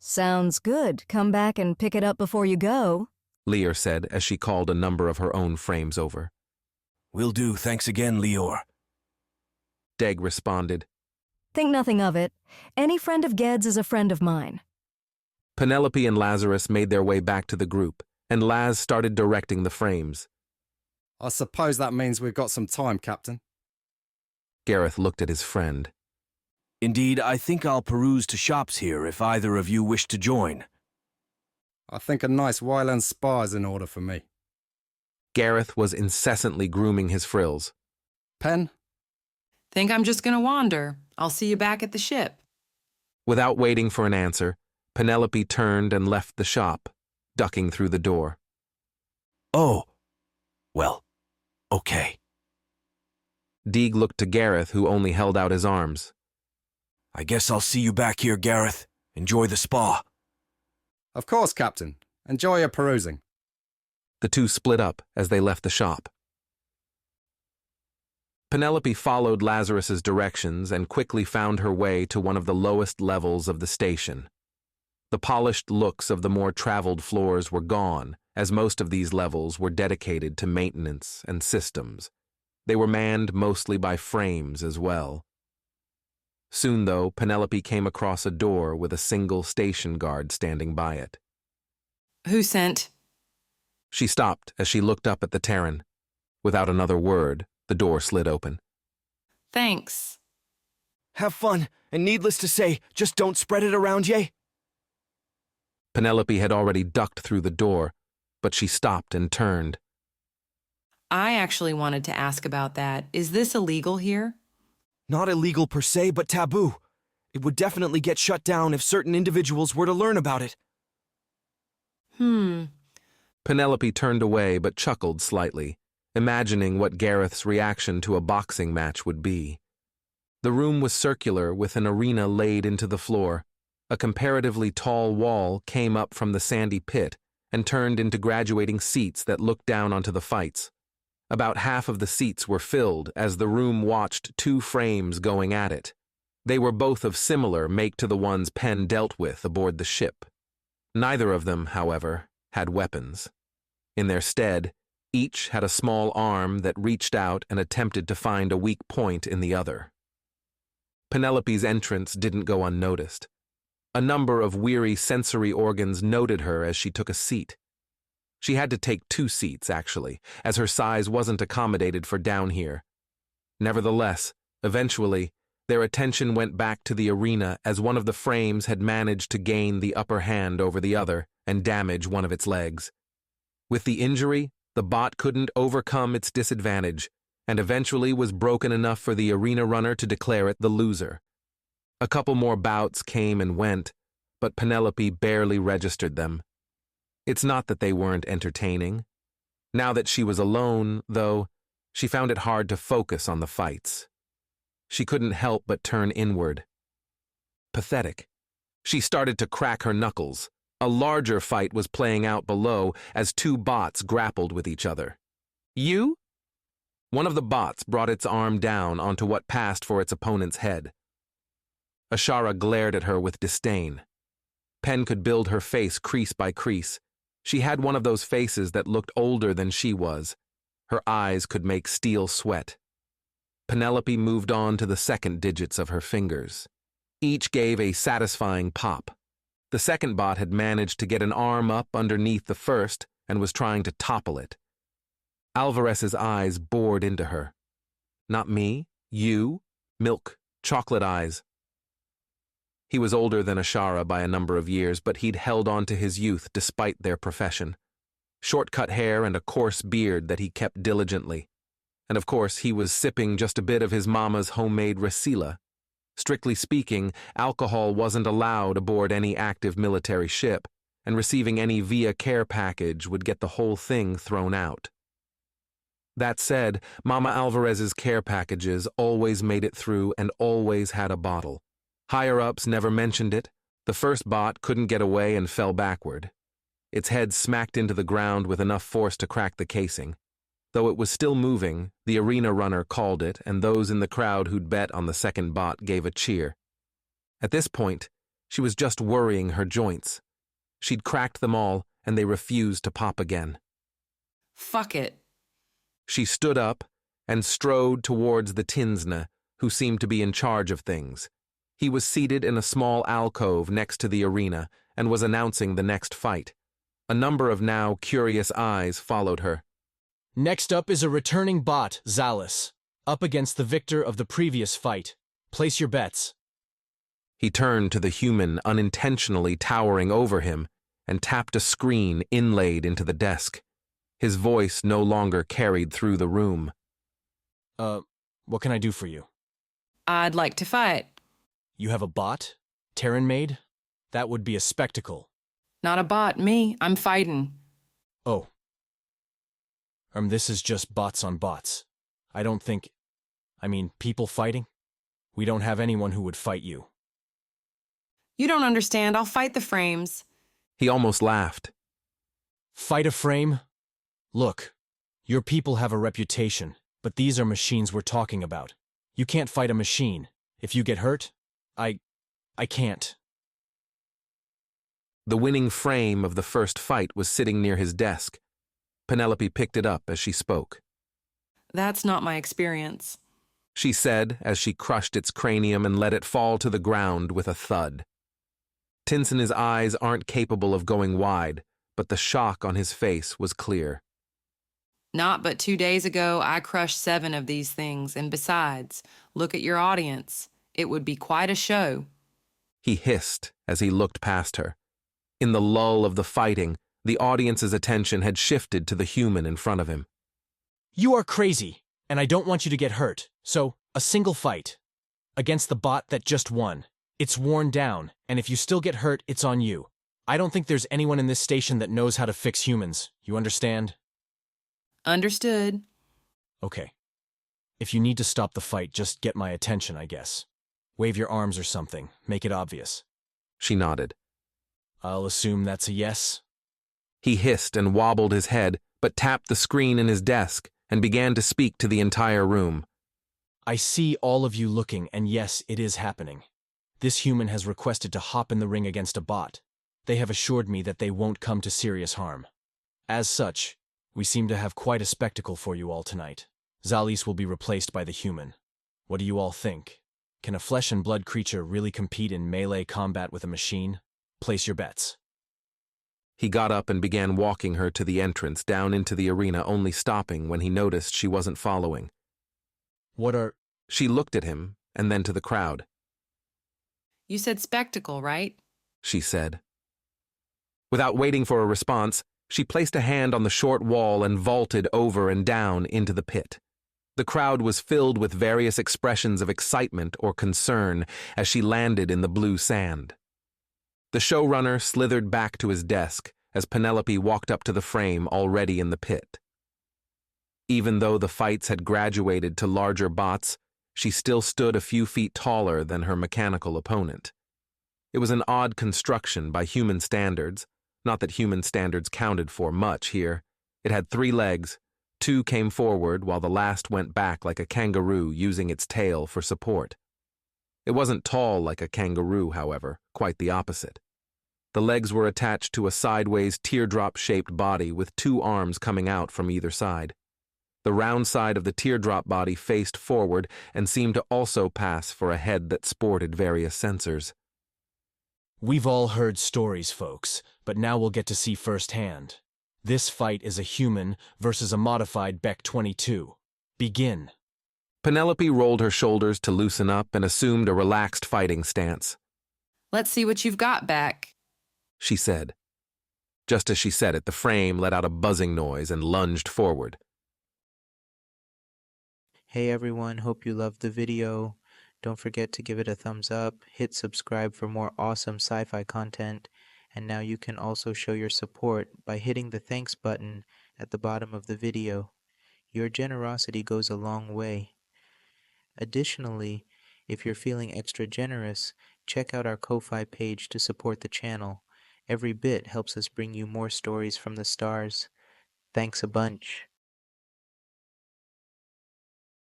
Sounds good. Come back and pick it up before you go, Liior said as she called a number of her own frames over. Will do, thanks again, Liior. Deag responded. Think nothing of it. Any friend of Ged's is a friend of mine. Penelope and Lazarus made their way back to the group, and Laz started directing the frames. I suppose that means we've got some time, Captain. Gareth looked at his friend. Indeed, I think I'll peruse to shops here if either of you wish to join. I think a nice Wyland spa is in order for me. Gareth was incessantly grooming his frills. Pen? Think I'm just gonna wander. I'll see you back at the ship. Without waiting for an answer, Penelope turned and left the shop, ducking through the door. Oh, well, okay. Deag looked to Gareth, who only held out his arms. I guess I'll see you back here, Gareth. Enjoy the spa. Of course, Captain. Enjoy your perusing. The two split up as they left the shop. Penelope followed Lazarus's directions and quickly found her way to one of the lowest levels of the station. The polished looks of the more traveled floors were gone, as most of these levels were dedicated to maintenance and systems. They were manned mostly by frames as well. Soon, though, Penelope came across a door with a single station guard standing by it. Who sent? She stopped as she looked up at the Terran. Without another word, the door slid open. Thanks. Have fun, and needless to say, just don't spread it around, yay? Penelope had already ducked through the door, but she stopped and turned. I actually wanted to ask about that. Is this illegal here? Not illegal per se, but taboo. It would definitely get shut down if certain individuals were to learn about it. Penelope turned away but chuckled slightly, imagining what Gareth's reaction to a boxing match would be. The room was circular with an arena laid into the floor. A comparatively tall wall came up from the sandy pit and turned into graduating seats that looked down onto the fights. About half of the seats were filled as the room watched two frames going at it. They were both of similar make to the ones Penn dealt with aboard the ship. Neither of them, however, had weapons. In their stead, each had a small arm that reached out and attempted to find a weak point in the other. Penelope's entrance didn't go unnoticed. A number of weary sensory organs noted her as she took a seat. She had to take 2 seats, actually, as her size wasn't accommodated for down here. Nevertheless, eventually, their attention went back to the arena as one of the frames had managed to gain the upper hand over the other and damage one of its legs. With the injury, the bot couldn't overcome its disadvantage and eventually was broken enough for the arena runner to declare it the loser. A couple more bouts came and went, but Penelope barely registered them. It's not that they weren't entertaining. Now that she was alone, though, she found it hard to focus on the fights. She couldn't help but turn inward. Pathetic. She started to crack her knuckles. A larger fight was playing out below as 2 bots grappled with each other. You? One of the bots brought its arm down onto what passed for its opponent's head. Ashara glared at her with disdain. Pen could build her face crease by crease. She had one of those faces that looked older than she was. Her eyes could make steel sweat. Penelope moved on to the second digits of her fingers. Each gave a satisfying pop. The second bot had managed to get an arm up underneath the first and was trying to topple it. Alvarez's eyes bored into her. Not me, you, milk, chocolate eyes. He was older than Ashara by a number of years, but he'd held on to his youth despite their profession. Short-cut hair and a coarse beard that he kept diligently. And of course, he was sipping just a bit of his mama's homemade resila. Strictly speaking, alcohol wasn't allowed aboard any active military ship, and receiving any via care package would get the whole thing thrown out. That said, Mama Alvarez's care packages always made it through and always had a bottle. Higher-ups never mentioned it. The first bot couldn't get away and fell backward. Its head smacked into the ground with enough force to crack the casing. Though it was still moving, the arena runner called it, and those in the crowd who'd bet on the second bot gave a cheer. At this point, She was just worrying her joints. She'd cracked them all, and they refused to pop again. Fuck it. She stood up and strode towards the tinsna, who seemed to be in charge of things. He was seated in a small alcove next to the arena and was announcing the next fight. A number of now curious eyes followed her. Next up is a returning bot, Zalus, up against the victor of the previous fight. Place your bets. He turned to the human unintentionally towering over him and tapped a screen inlaid into the desk. His voice no longer carried through the room. What can I do for you? I'd like to fight. You have a bot? Terran made? That would be a spectacle. Not a bot, me. I'm fighting. Oh. This is just bots on bots. People fighting? We don't have anyone who would fight you. You don't understand. I'll fight the frames. He almost laughed. Fight a frame? Look, your people have a reputation, but these are machines we're talking about. You can't fight a machine. If you get hurt, I can't. The winning frame of the first fight was sitting near his desk. Penelope picked it up as she spoke. That's not my experience. She said as she crushed its cranium and let it fall to the ground with a thud. Tinson's eyes aren't capable of going wide, but the shock on his face was clear. Not but 2 days ago, I crushed 7 of these things, and besides, look at your audience. It would be quite a show. He hissed as he looked past her. In the lull of the fighting, the audience's attention had shifted to the human in front of him. You are crazy, and I don't want you to get hurt, so a single fight. Against the bot that just won. It's worn down, and if you still get hurt, it's on you. I don't think there's anyone in this station that knows how to fix humans. You understand? Understood. Okay. If you need to stop the fight, just get my attention, I guess. Wave your arms or something. Make it obvious. She nodded. I'll assume that's a yes. He hissed and wobbled his head, but tapped the screen in his desk and began to speak to the entire room. I see all of you looking, and yes, it is happening. This human has requested to hop in the ring against a bot. They have assured me that they won't come to serious harm. As such, we seem to have quite a spectacle for you all tonight. Zalus will be replaced by the human. What do you all think? Can a flesh and blood creature really compete in melee combat with a machine? Place your bets. He got up and began walking her to the entrance down into the arena, only stopping when he noticed she wasn't following. She looked at him and then to the crowd. You said spectacle, right? She said. Without waiting for a response, she placed a hand on the short wall and vaulted over and down into the pit. The crowd was filled with various expressions of excitement or concern as she landed in the blue sand. The showrunner slithered back to his desk as Penelope walked up to the frame already in the pit. Even though the fights had graduated to larger bots, she still stood a few feet taller than her mechanical opponent. It was an odd construction by human standards, not that human standards counted for much here. It had 3 legs, 2 came forward while the last went back like a kangaroo using its tail for support. It wasn't tall like a kangaroo, however, quite the opposite. The legs were attached to a sideways teardrop-shaped body with 2 arms coming out from either side. The round side of the teardrop body faced forward and seemed to also pass for a head that sported various sensors. We've all heard stories, folks, but now we'll get to see firsthand. This fight is a human versus a modified Beck 22. Begin. Penelope rolled her shoulders to loosen up and assumed a relaxed fighting stance. Let's see what you've got back, she said. Just as she said it, the frame let out a buzzing noise and lunged forward. Hey everyone, hope you loved the video. Don't forget to give it a thumbs up, hit subscribe for more awesome sci-fi content, and now you can also show your support by hitting the thanks button at the bottom of the video. Your generosity goes a long way. Additionally, if you're feeling extra generous, check out our Ko-Fi page to support the channel. Every bit helps us bring you more stories from the stars. Thanks a bunch.